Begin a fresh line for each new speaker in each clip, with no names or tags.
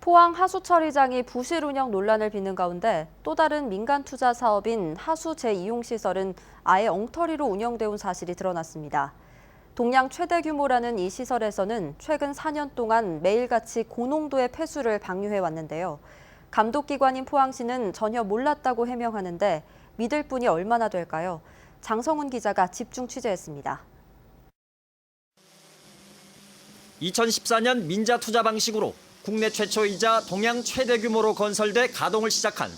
포항 하수처리장이 부실 운영 논란을 빚는 가운데 또 다른 민간 투자 사업인 하수 재이용시설은 아예 엉터리로 운영돼 온 사실이 드러났습니다. 동양 최대 규모라는 이 시설에서는 최근 4년 동안 매일같이 고농도의 폐수를 방류해 왔는데요. 감독기관인 포항시는 전혀 몰랐다고 해명하는데 믿을 분이 얼마나 될까요? 장성훈 기자가 집중 취재했습니다.
2014년 민자 투자 방식으로 국내 최초이자 동양 최대 규모로 건설돼 가동을 시작한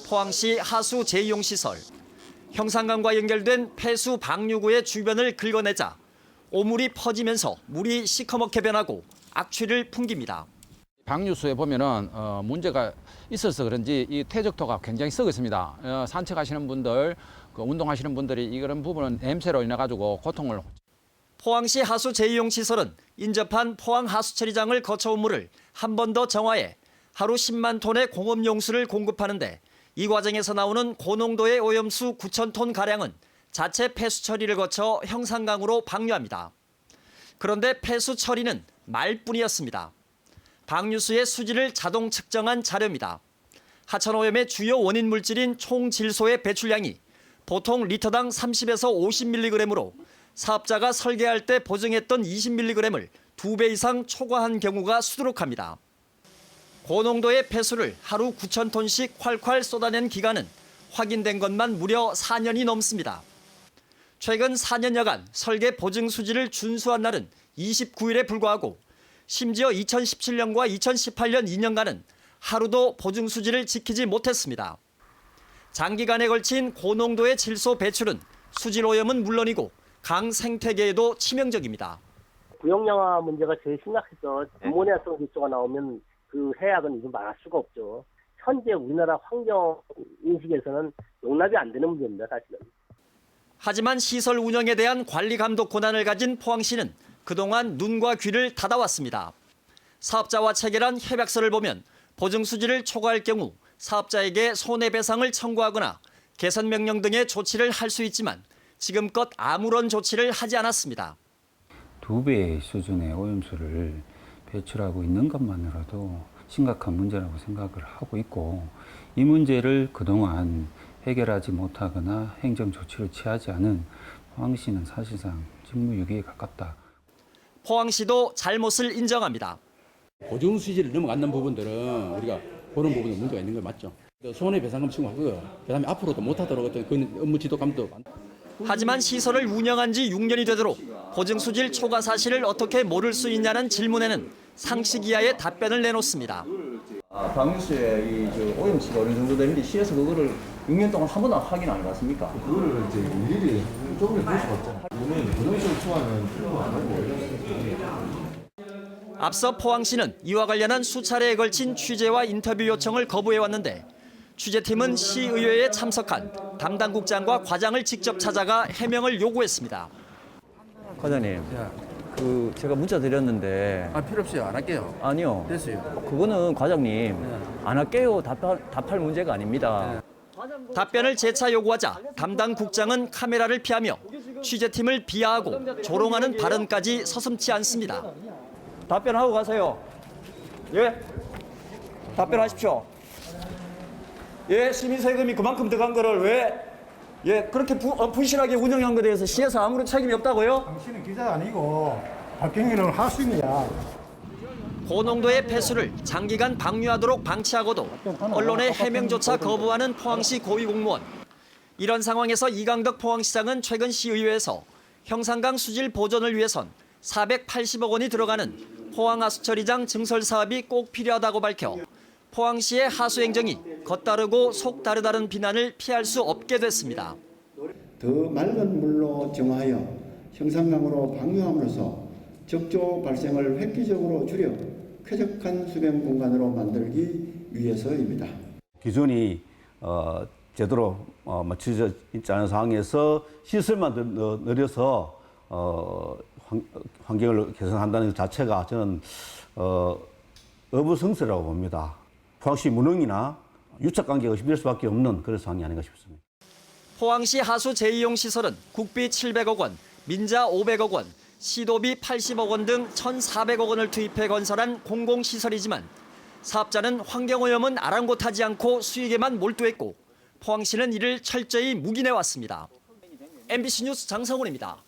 포항시 하수 재이용 시설. 형산강과 연결된 폐수 방류구의 주변을 긁어내자 오물이 퍼지면서 물이 시커멓게 변하고 악취를 풍깁니다.
방류수에 보면은 문제가 있어서 그런지 이 퇴적토가 굉장히 썩어 있습니다. 산책하시는 분들, 운동하시는 분들이 이런 부분은 냄새로 인해 가지고 고통을.
포항시 하수 재이용 시설은 인접한 포항 하수처리장을 거쳐온 물을 한 번 더 정화해 하루 10만 톤의 공업용수를 공급하는데 이 과정에서 나오는 고농도의 오염수 9,000톤 가량은 자체 폐수 처리를 거쳐 형산강으로 방류합니다. 그런데 폐수 처리는 말뿐이었습니다. 방류수의 수질을 자동 측정한 자료입니다. 하천오염의 주요 원인 물질인 총 질소의 배출량이 보통 리터당 30에서 50mg으로 사업자가 설계할 때 보증했던 20mg을 2배 이상 초과한 경우가 수두룩합니다. 고농도의 폐수를 하루 9,000톤씩 콸콸 쏟아낸 기간은 확인된 것만 무려 4년이 넘습니다. 최근 4년여간 설계 보증 수질을 준수한 날은 29일에 불과하고 심지어 2017년과 2018년 2년간은 하루도 보증 수질을 지키지 못했습니다. 장기간에 걸친 고농도의 질소 배출은 수질 오염은 물론이고 강 생태계에도 치명적입니다.
구역량화 문제가 제일 심각해서 아모니아성 질소가 나오면 그 해악은 이거 말할 수가 없죠. 현재 우리나라 환경 인식에서는 용납이 안 되는 문제입니다, 사실은.
하지만 시설 운영에 대한 관리 감독 권한을 가진 포항시는 그동안 눈과 귀를 닫아왔습니다. 사업자와 체결한 협약서를 보면 보증 수질을 초과할 경우 사업자에게 손해배상을 청구하거나 개선 명령 등의 조치를 할 수 있지만 지금껏 아무런 조치를 하지 않았습니다.
2배 수준의 오염수를 배출하고 있는 것만으로도 심각한 문제라고 생각을 하고 있고 이 문제를 그동안 해결하지 못하거나 행정 조치를 취하지 않은 포항시는 사실상 직무유기에 가깝다.
포항시도 잘못을 인정합니다.
보증 수지를 넘어가는 부분들은 우리가 그런 부분에 문제가 있는 거 맞죠. 손해배상금 청구하고요. 그다음에 앞으로도 못하도록 어떤 그 업무 지도 감독.
하지만 시설을 운영한 지 6년이 되도록 보증 수질 초과 사실을 어떻게 모를 수 있냐는 질문에는 상식 이하의 답변을 내놓습니다.
방류수에 오염수가 어느 정도 되는데 시에서 그거를 6년 동안 한 번도 확인 안 해봤습니까?
그거를 이제 일일이 조금씩 볼 수가 없잖아요. 우리는 부정적 초안은 필요가 안 하고.
앞서 포항시는 이와 관련한 수차례에 걸친 취재와 인터뷰 요청을 거부해왔는데 취재팀은 시의회에 참석한 담당국장과 과장을 직접 찾아가 해명을 요구했습니다.
과장님, 제가 문자 드렸는데.
필요 없어요. 안 할게요.
아니요.
됐어요.
그거는 과장님, 안 할게요. 답할 문제가 아닙니다.
답변을 재차 요구하자 담당 국장은 카메라를 피하며 취재팀을 비하하고 조롱하는 발언까지 서슴지 않습니다.
답변하고 가세요. 예? 답변하십시오. 예, 시민 세금이 그만큼 들어간 거를 왜 그렇게 부실하게 운영한 것에 대해서 시에서 아무런 책임이 없다고요?
당신은 기자 아니고 박경희는 하수인이야.
고농도의 폐수를 장기간 방류하도록 방치하고도 언론의 해명조차 거부하는 포항시 고위공무원. 이런 상황에서 이강덕 포항시장은 최근 시의회에서 형산강 수질 보존을 위해선 480억 원이 들어가는 포항하수처리장 증설 사업이 꼭 필요하다고 밝혀 포항시의 하수행정이 겉다르고 속다르다는 비난을 피할 수 없게 됐습니다.
더 맑은 물로 정화하여 형산강으로 방류함으로써 적조 발생을 획기적으로 줄여 쾌적한 수변 공간으로 만들기 위해서입니다.
기준이 제대로 맞춰져 있지 않은 상황에서 시설만 늘려서 환경을 개선한다는 것 자체가 저는 어부성설이라고 봅니다. 포항시 무능이나 유착관계가 의심될 수밖에 없는 그런 상황이 아닌가 싶습니다.
포항시 하수 재이용 시설은 국비 700억 원, 민자 500억 원, 시도비 80억 원 등 1,400억 원을 투입해 건설한 공공시설이지만 사업자는 환경오염은 아랑곳하지 않고 수익에만 몰두했고 포항시는 이를 철저히 묵인해왔습니다. MBC 뉴스 장성훈입니다.